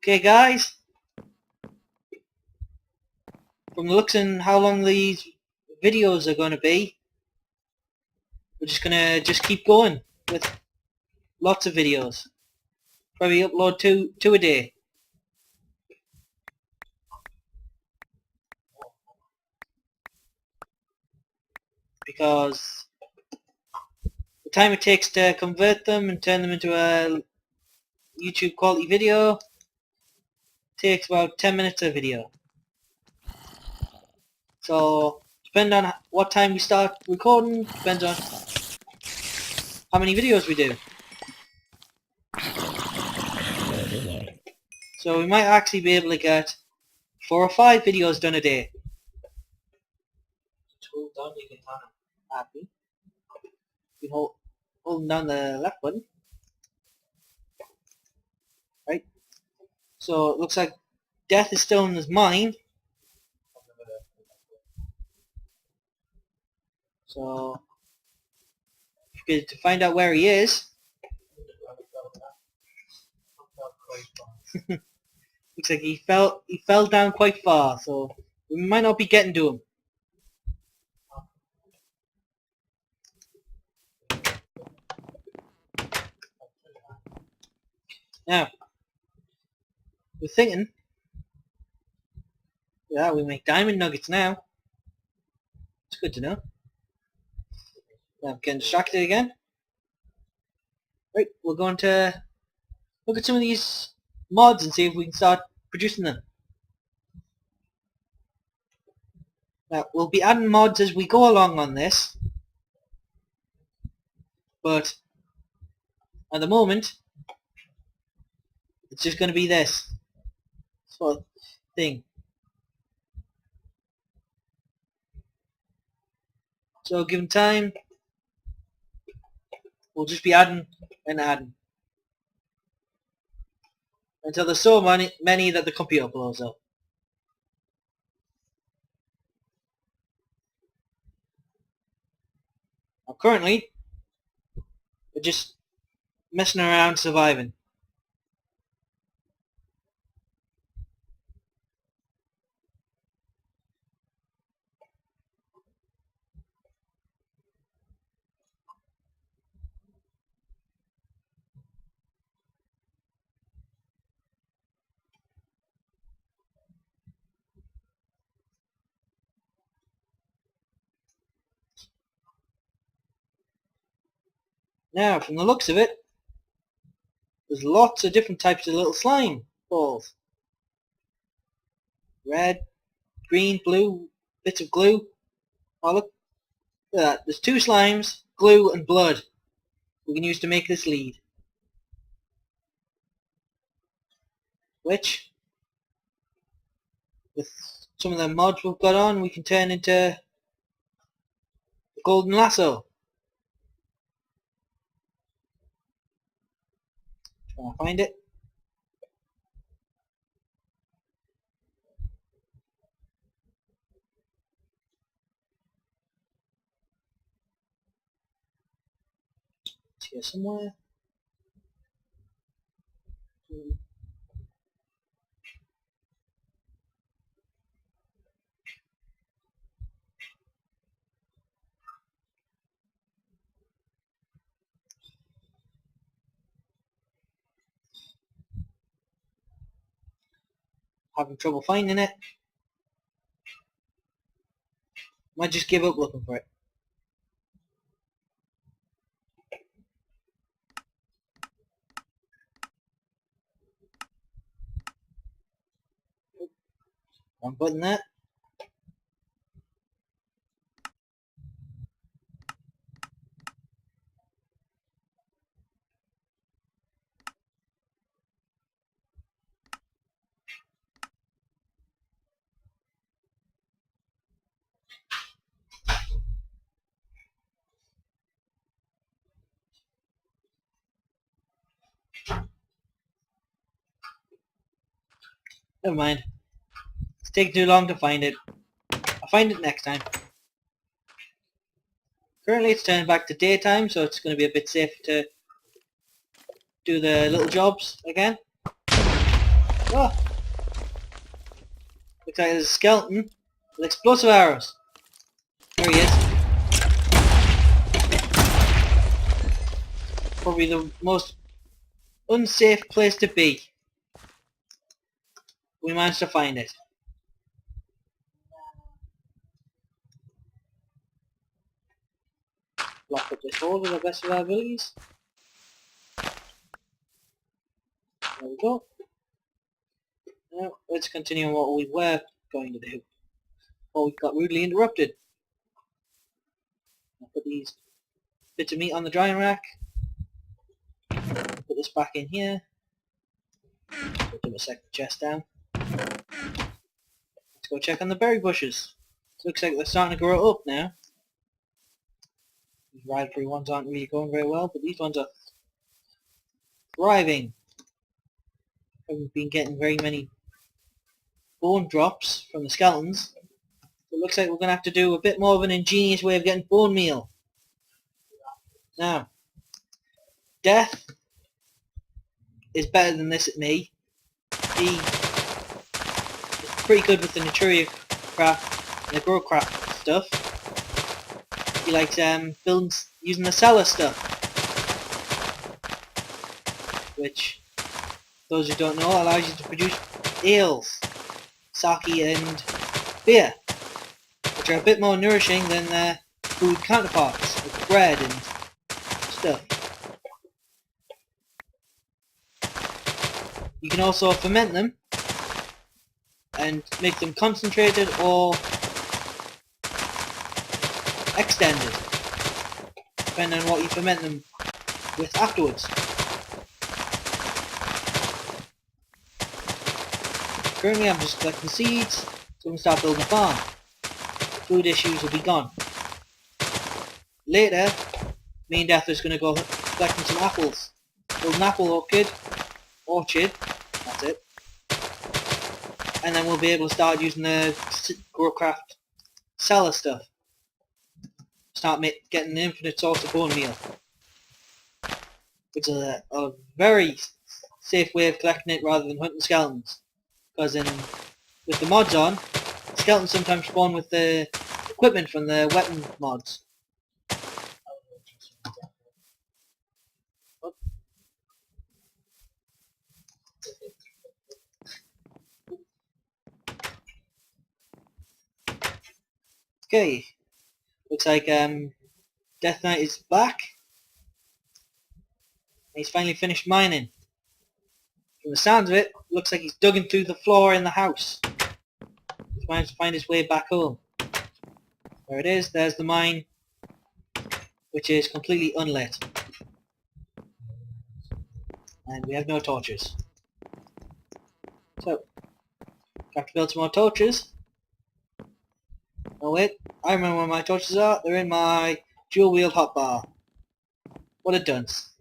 Okay guys, from the looks and how long these videos are going to be, we're just going to keep going with lots of videos. Probably upload two a day. Because the time it takes to convert them and turn them into a YouTube quality video takes about 10 minutes a video. So, depending on what time we start recording, depends on how many videos we do. So we might actually be able to get 4 or 5 videos done a day. Hold down the katana. Happy. You can holding down the left button. Right? So it looks like Death is still in his mind. So to find out where he is. Looks like he fell down quite far, so we might not be getting to him. Now, we're thinking, yeah, we make diamond nuggets now. It's good to know. I'm getting distracted again. Right, we're going to look at some of these mods and see if we can start producing them. Now, we'll be adding mods as we go along on this, but at the moment, it's just going to be this sort of thing. So given time, we'll just be adding and adding until there's so many that the computer blows up. Now currently, we're just messing around surviving. Now, from the looks of it, there's lots of different types of little slime balls. Red, green, blue, bits of glue. Oh look at that, there's 2 slimes, glue and blood we can use to make this lead. Which, with some of the mods we've got on, we can turn into the golden lasso. Trying to find it. It's here somewhere. Having trouble finding it. Might just give up looking for it. Wrong button that. Never mind. It's taking too long to find it. I'll find it next time. Currently it's turning back to daytime, so it's going to be a bit safe to do the little jobs again. Oh! Looks like there's a skeleton with explosive arrows. There he is. Probably the most unsafe place to be. We managed to find it. Block up this hole to the best of our abilities. There we go. Now, let's continue on what we were going to do. Well, we got rudely interrupted. I'll put these bits of meat on the drying rack. Put this back in here. Put the second chest down. Let's go check on the berry bushes. It looks like they're starting to grow up now. These raspberry ones aren't really going very well, but these ones are thriving. Haven't been getting very many bone drops from the skeletons. So it looks like we're going to have to do a bit more of an ingenious way of getting bone meal. Now, Death is better than this at me. He is pretty good with the Naturia craft and the grow craft stuff. He likes building using the cellar stuff, which, those who don't know, allows you to produce ales, sake and beer, which are a bit more nourishing than food counterparts, like bread and stuff. You can also ferment them and make them concentrated or extended, depending on what you ferment them with afterwards. Currently I'm just collecting seeds, so we can start building a farm. The food issues will be gone. Later, me and Death is going to go collecting some apples. Build an apple orchard, that's it. And then we'll be able to start using the Growcraft cellar stuff. Start getting an infinite source of bone meal. Which is a very safe way of collecting it rather than hunting skeletons. Because with the mods on, skeletons sometimes spawn with the equipment from the weapon mods. Okay, looks like Death Knight is back. He's finally finished mining. From the sounds of it, looks like he's dug into the floor in the house. He's managed to find his way back home. There it is, there's the mine, which is completely unlit. And we have no torches. So, have to build some more torches. Oh wait, I remember where my torches are. They're in my dual-wheeled hotbar. What a dunce.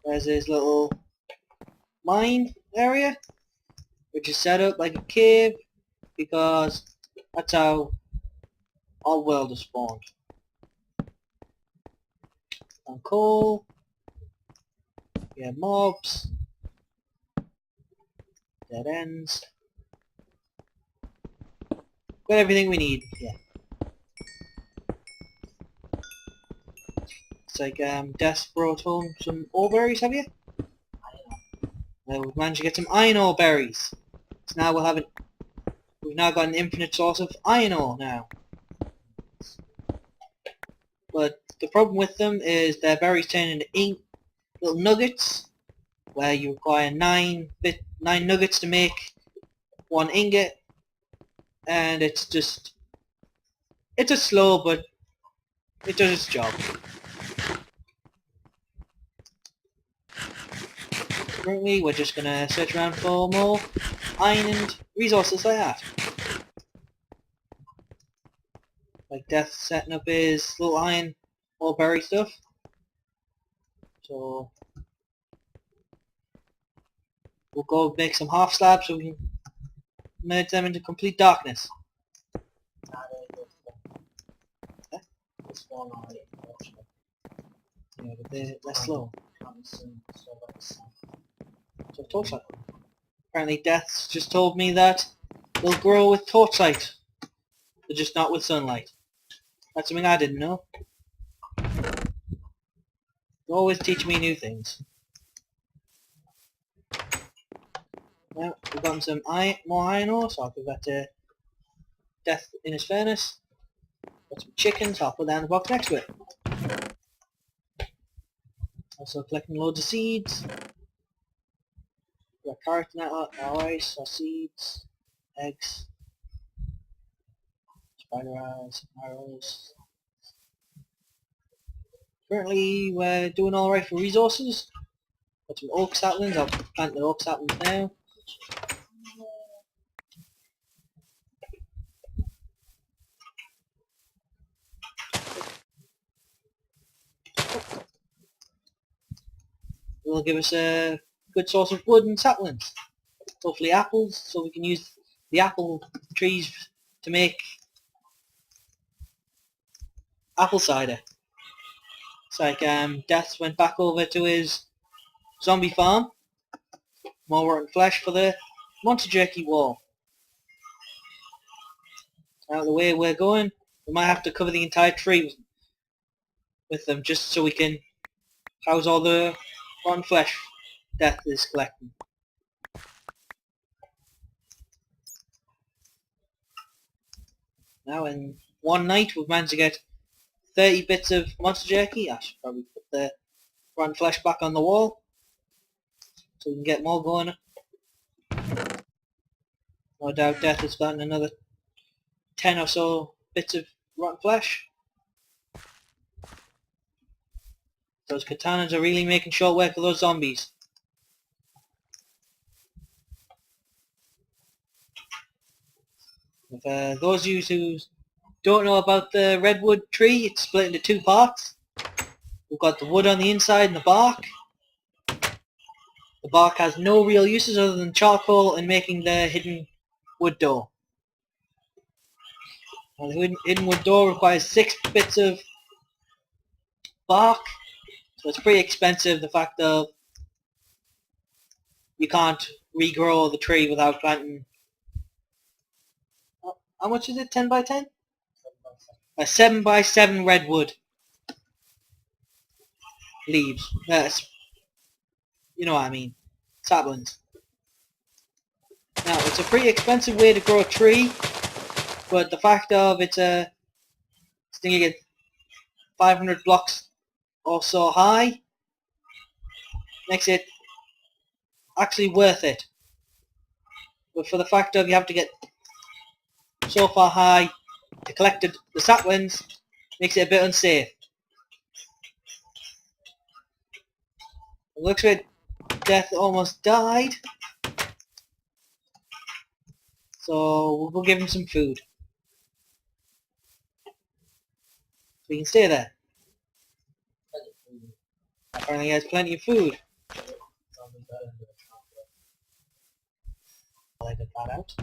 There's his little mine area, which is set up like a cave, because that's how our world is spawned. On coal, we have mobs, dead ends. Got everything we need, yeah. It's like Death brought home some oreberries, have you? We've managed to get some iron ore berries. So now we've now got an infinite source of iron ore now. But the problem with them is their berries turn into little nuggets, where you require 9 nuggets to make 1 ingot, and it's a slow, but it does its job. Currently, we're just gonna search around for more iron and resources like that. Like Death setting up his little iron ore berry stuff. So we'll go make some half slabs so we can merge them into complete darkness. Yeah, but they're slow. So torchlight. Apparently Death's just told me that they'll grow with torchlight, but just not with sunlight. That's something I didn't know. You always teach me new things. Now, we've gotten some more iron ore, so I'll give that to Death in his furnace. Got some chickens, I'll put that in the box next to it. Also collecting loads of seeds. Got carrot and that, rice, or seeds, eggs, spider eyes, arrows. Currently we're doing alright for resources. Got some oak saplings, I'll plant the oak saplings now. It will give us a good source of wood and saplings. Hopefully apples, so we can use the apple trees to make apple cider. It's like Death went back over to his zombie farm. More rotten flesh for the monster jerky war. Now the way we're going, we might have to cover the entire tree with them just so we can house all the rotten flesh Death is collecting. Now in one night we've managed to get 30 bits of monster jerky. I should probably put the rotten flesh back on the wall so we can get more going. No doubt Death has gotten another 10 or so bits of rotten flesh. Those katanas are really making short work of those zombies. If those of you who don't know about the redwood tree, it's split into two parts. We've got the wood on the inside and the bark. The bark has no real uses other than charcoal and making the hidden wood door. Now, the hidden wood door requires 6 bits of bark, so it's pretty expensive. The fact of you can't regrow the tree without planting. How much is it? 10 by 10? A 7 by 7 redwood leaves. You know what I mean. Saplings. Now, it's a pretty expensive way to grow a tree, but the fact of it's going to get 500 blocks or so high makes it actually worth it. But for the fact of you have to get so far high to collect the saplings, makes it a bit unsafe. It looks like Death almost died, so we'll go give him some food. So he can stay there. Apparently he has plenty of food. I'll edit that out.